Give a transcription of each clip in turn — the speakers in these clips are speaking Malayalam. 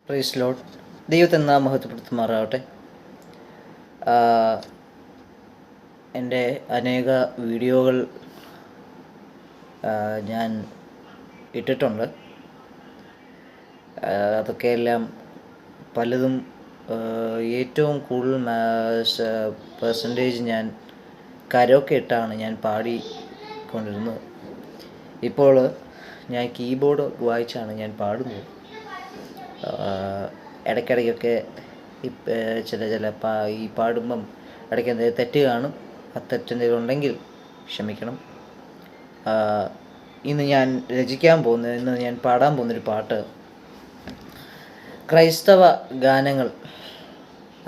Praise Lord. ദൈവത്തിന് നാം മഹത്വപ്പെടുത്തുമാറാകട്ടെ. എൻ്റെ അനേക വീഡിയോകൾ ഞാൻ ഇട്ടിട്ടുണ്ട്. അതൊക്കെയെല്ലാം പലതും ഏറ്റവും കൂടുതൽ പെർസെൻറ്റേജ് ഞാൻ കരോക്കെ ഇട്ടാണ് ഞാൻ പാടിക്കൊണ്ടിരുന്നത്. ഇപ്പോൾ ഞാൻ കീബോർഡ് വായിച്ചാണ് ഞാൻ പാടുന്നത്. ഇടയ്ക്കിടയ്ക്കൊക്കെ ചില ഈ പാടുമ്പം ഇടയ്ക്ക് എന്തെങ്കിലും തെറ്റ് കാണും. ആ തെറ്റെന്തെങ്കിലും ഉണ്ടെങ്കിൽ ക്ഷമിക്കണം. ഇന്ന് ഞാൻ പാടാൻ പോകുന്നൊരു പാട്ട് ക്രൈസ്തവ ഗാനങ്ങൾ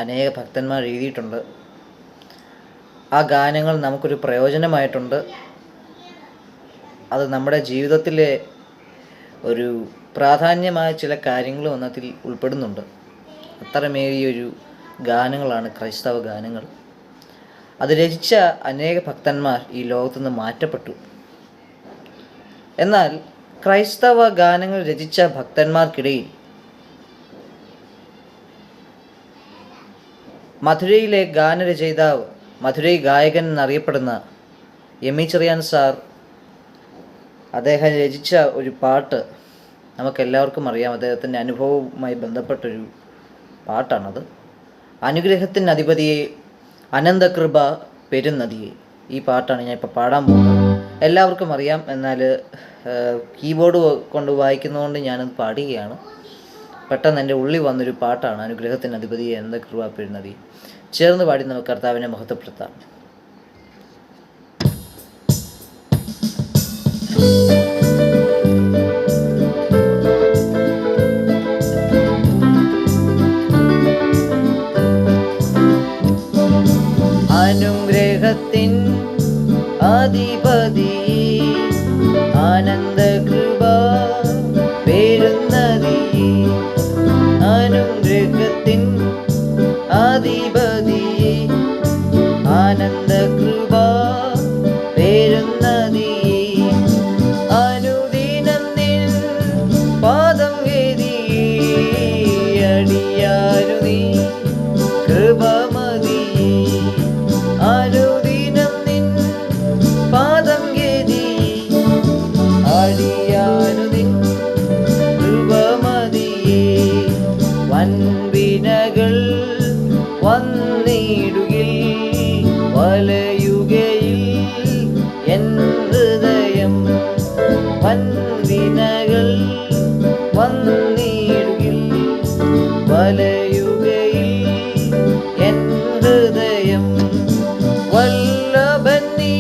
അനേക ഭക്തന്മാർ എഴുതിയിട്ടുണ്ട്. ആ ഗാനങ്ങൾ നമുക്കൊരു പ്രയോജനമായിട്ടുണ്ട്. അത് നമ്മുടെ ജീവിതത്തിലെ ഒരു പ്രാധാന്യമായ ചില കാര്യങ്ങളും അതിൽ ഉൾപ്പെടുന്നുണ്ട്. അത്രമേറിയൊരു ഗാനങ്ങളാണ് ക്രൈസ്തവ ഗാനങ്ങൾ. അത് രചിച്ച അനേക ഭക്തന്മാർ ഈ ലോകത്തുനിന്ന് മാറ്റപ്പെട്ടു. എന്നാൽ ക്രൈസ്തവ ഗാനങ്ങൾ രചിച്ച ഭക്തന്മാർക്കിടയിൽ മധുരയിലെ ഗാനരചയിതാവ്, മധുരൈ ഗായകൻ എന്നറിയപ്പെടുന്ന എം ഇ ചെറിയാൻ സാർ, അദ്ദേഹം രചിച്ച ഒരു പാട്ട് നമുക്കെല്ലാവർക്കും അറിയാം. അദ്ദേഹത്തിൻ്റെ അനുഭവവുമായി ബന്ധപ്പെട്ടൊരു പാട്ടാണത്. അനുഗ്രഹത്തിൻ്റെ അധിപതിയെ, അനന്തകൃപ പെരുന്നതിയെ. ഈ പാട്ടാണ് ഞാൻ ഇപ്പോൾ പാടാൻ പോകുന്നത്. എല്ലാവർക്കും അറിയാം, എന്നാൽ കീബോർഡ് കൊണ്ട് വായിക്കുന്നതുകൊണ്ട് ഞാനത് പാടുകയാണ്. പെട്ടെന്ന് എൻ്റെ ഉള്ളിൽ വന്നൊരു പാട്ടാണ് അനുഗ്രഹത്തിൻ്റെ അധിപതിയെ, അനന്തകൃപ പെരുന്നതിയെ. ചേർന്ന് പാടി നമുക്ക് കർത്താവിനെ മഹത്വപ്പെടുത്താം. അനുഗ്രഹത്തിൻ അധിപതി, ആനന്ദകൃപ പെരുന്നതി. അനുഗ്രഹത്തിൻ അധിപതി, ആനന്ദകൃപ പെരുന്നതി. അനുദിനം നിൻ പാദം വേദി അടിയാരു നീ കൃപമതി. അനുദിനം നിൻ പാദം ഗതി അടിയാനു നിൻ കൃപമതിയേ. വൻവിനകൾ വന്നിടുകിൽ വലയുകയിൽ എൻ ഹൃദയം. വൻവിനകൾ വന്നിടുകിൽ വലയുകയിൽ എൻ ഹൃദയം. വല്ലഭൻ നീ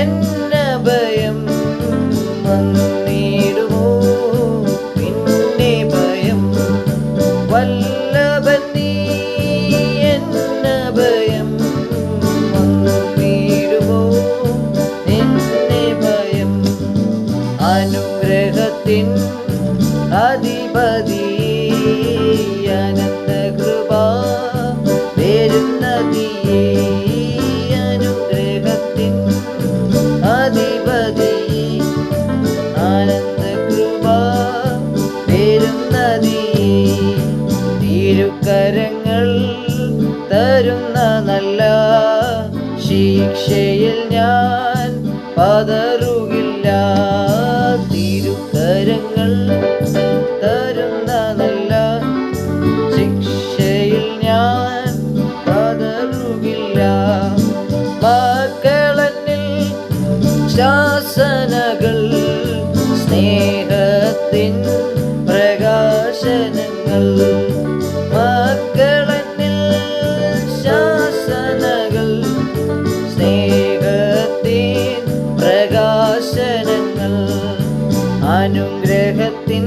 എന്നഭയം, വന്നിടുമോ പിന്നെ ഭയം. വല്ലഭൻ നീ എന്നഭയം, വന്നിടുമോ നിന്നെ ഭയം. അനുഗ്രഹത്തിൻ അധിപതി, അനന്തകൃപ പെരുന്നതിയേ. അനുഗ്രഹത്തിൻ അധിപതി, ആനന്ദകൃപ പെരുന്നതിയേ. തിരുക്കരങ്ങൾ തരുന്ന നല്ല ശിക്ഷയിൽ ഞാൻ പതറുകില്ല. തിരുക്കരങ്ങൾ തരുന്ന നല്ല ശിക്ഷയിൽ ഞാൻ പതറുകില്ല. മക്കളെന്നിൽ ശാസനകൾ, സ്നേഹത്തിൻ പ്രകാശനങ്ങൾ. മക്കളെന്നിൽ ശാസനകൾ, സ്നേഹത്തിൻ പ്രകാശനങ്ങൾ. അനുഗ്രഹത്തിൻ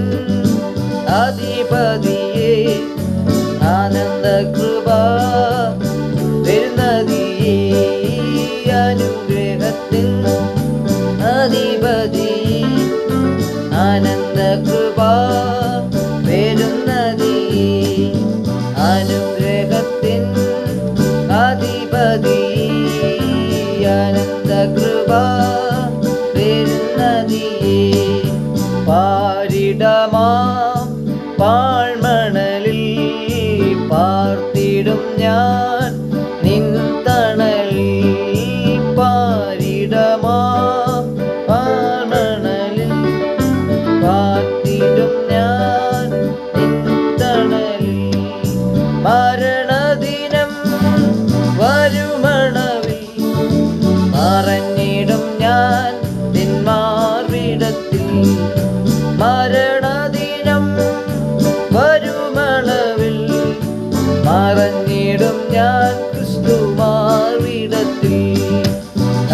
അധിപതിയെ, ആനന്ദകൃപ പെരുന്നതിയേ. അനുഗ്രഹത്തിൻ അധിപതി, ആനന്ദകൃപ പെരുന്നതിയേ. അനുഗ്രഹത്തിൻ അധിപതി, ആനന്ദകൃപ പെരുന്നതിയേ. പാരിടമാം പാഴ്മ മണലിൽ പാർത്തിടും ഞാൻ നിൻ തണലിൽ പാരിടമാ മണലിൽ പാർത്തിടും ഞാൻ നിൻ തണലിൽ മരണദിനം വരുമണവിൽ മറഞ്ഞിടും ഞാൻ നിൻ മാർവിടത്തിൽ മരണദിനം വരുമളവിൽ മറഞ്ഞിടും ഞാൻ ക്രിസ്തു മാർവിടത്തിൽ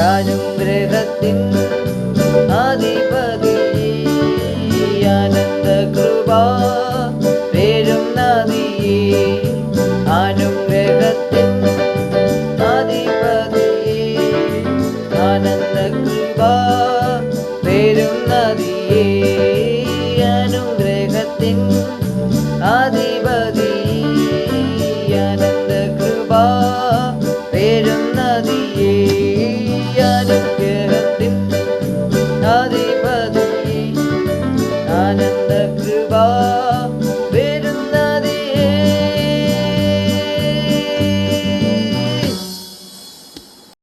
അനുഗ്രഹത്തിൻ അധിപതിയേ ആനന്ദ കൃപ പേരും നദിയേ അനുഗ്രഹത്തിൻ അധിപതിയേ ആനന്ദ കൃപ പേരും നദിയേ അനുഗ്രഹത്തിൻ അധിപതി